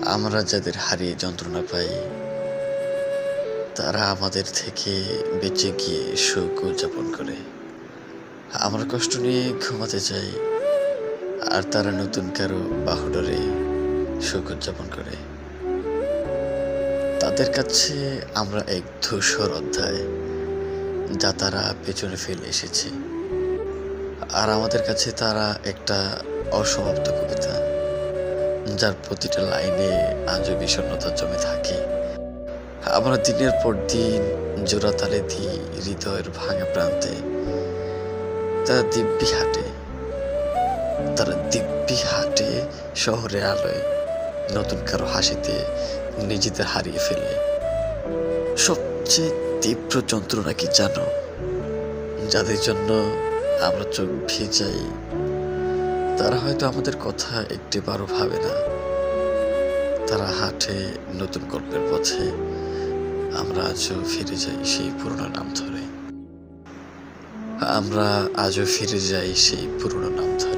আমরা যাদের হারিয়ে যন্ত্রণা পাই, তারা আমাদের থেকে বেঁচে গিয়ে সুখ উদযাপন করে। আমরা কষ্ট নিয়ে ঘুমাতে যাই, আর তারা নতুন কারো বাহুডোরে সুখ উদযাপন করে। তাদের কাছে আমরা এক ধূসর অধ্যায়, যা তারা পেছনে ফেলে এসেছে, আর আমাদের কাছে তারা একটা অসমাপ্ত কবিতা, যার প্রতিটা লাইনে আজও বিষণ্ণতা জমে থাকে। আমরা দিনের পর দিন জোড়া তালে দিই হৃদয়ের ভাঙা প্রান্তে। তারা দিব্যি হাঁটে, শহরের আলোয়, নতুন কারো হাসিতে নিজেদের হারিয়ে ফেলে। সবচেয়ে তীব্র যন্ত্রণা কি জানো? যাদের জন্য আমরা চোখ ভিজাই, তারা হয়তো আমাদের কথা একটিবারও ভাবে না। তারা হাঁটে নতুন গল্পের পথে, আমরা আজও ফিরে যাই সেই পুরনো নাম ধরে।